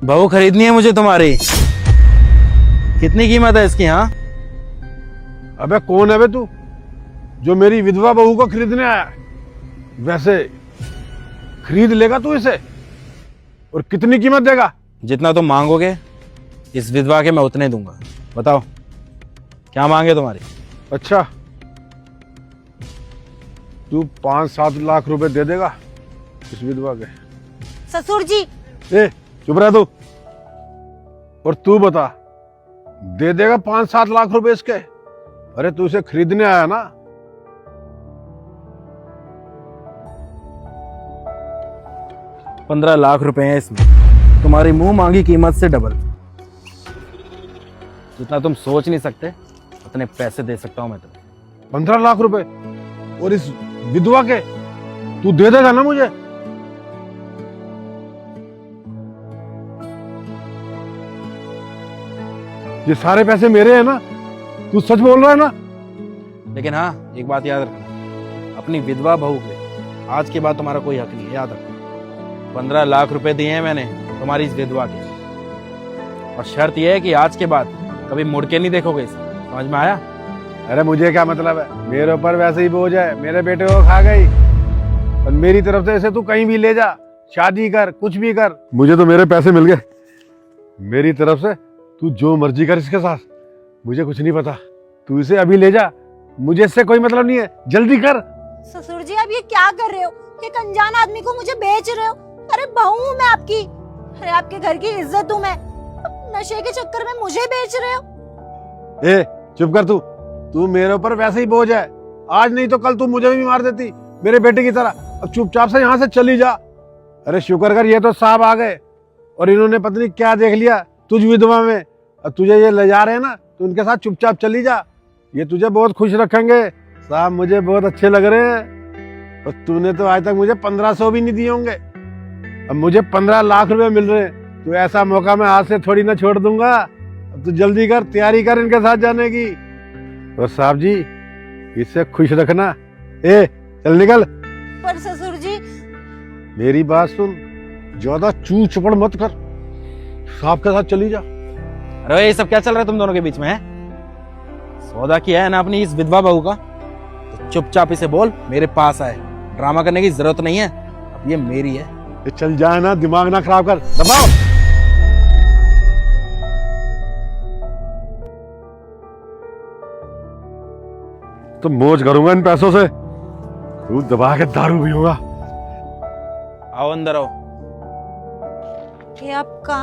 बहू खरीदनी है मुझे तुम्हारी। कितनी कीमत है इसकी? हाँ, अबे कौन है बे तू जो मेरी विधवा बहू को खरीदने आया? वैसे खरीद लेगा तू इसे? और कितनी कीमत देगा? जितना तुम मांगोगे इस विधवा के मैं उतने दूंगा। बताओ क्या मांगे तुम्हारी? अच्छा, तू 5-7 लाख रुपए दे देगा इस विधवा के? ससुर जी, ए चुप रह तू। और तू बता, दे देगा 5-7 लाख रुपए इसके? अरे तू इसे खरीदने आया ना? 15 लाख रुपए हैं इसमें, तुम्हारी मुंह मांगी कीमत से डबल। जितना तुम सोच नहीं सकते उतने पैसे दे सकता हूं मैं तुम्हें। 15 लाख रुपए? और इस विधवा के तू दे देगा ना मुझे? ये सारे पैसे मेरे हैं ना? तू सच बोल रहा है ना? लेकिन हाँ, एक बात याद रखना, अपनी विधवा बहू पे आज के बाद तुम्हारा कोई हक नहीं है, याद रखना। 15 लाख रुपए दिए हैं मैंने तुम्हारी इस विधवा के, और शर्त यह है कि आज के बाद कभी मुड़ के नहीं देखोगे इसे। समझ में आया? अरे मुझे क्या मतलब है, मेरे ऊपर वैसे ही बोझ है, मेरे बेटे को खा गई। और मेरी तरफ से इसे तू कहीं भी ले जा, शादी कर, कुछ भी कर, मुझे तो मेरे पैसे मिल गए। मेरी तरफ से तू जो मर्जी कर इसके साथ, मुझे कुछ नहीं पता। तू इसे अभी ले जा, मुझे इससे कोई मतलब नहीं है, जल्दी कर। ससुर जी आप ये क्या कर रहे हो? एक अनजान आदमी को मुझे बेच रहे हो? अरे बहू हूँ मैं आपकी, अरे आपके घर की इज्जत हूँ मैं, नशे के चक्कर में मुझे बेच रहे हो? ए चुप कर तू मेरे ऊपर वैसे ही बोझ है, आज नहीं तो कल तू मुझे भी मार देती मेरे बेटे की तरह। अब चुपचाप से यहाँ से चली जा। अरे शुक्र कर ये तो साहब आ गए, और इन्होंने पता नहीं क्या देख लिया तुझ विधवा में। अब तुझे ये ले जा रहे हैं ना, तो उनके साथ चुपचाप चली जा, ये तुझे बहुत खुश रखेंगे। साहब मुझे बहुत अच्छे लग रहे हैं, और तूने तो आज तक मुझे 1500 भी नहीं दिए होंगे, अब मुझे 15 लाख रुपए मिल रहे हैं। तो ऐसा मौका मैं आज से थोड़ी ना छोड़ दूंगा। अब तू जल्दी कर, तैयारी कर इनके साथ जाने की। और साहब जी इसे खुश रखना। ए चल निकल। पर ससुर जी, मेरी बात सुन, ज्यादा चू चपड़ मत कर, साहब के साथ चली जा। अरे ये सब क्या चल रहा है तुम दोनों के बीच में? है सौदा किया है ना अपनी इस विधवा बहू का, तो चुपचाप इसे बोल मेरे पास आए। ड्रामा करने की जरूरत नहीं है, अब ये मेरी है। ये चल जाए ना, दिमाग ना खराब कर, दबाओ। तो मौज करूंगा इन पैसों से, तू दबा के दारू पीऊंगा। आओ अंदर आओ। ये आप कहाँ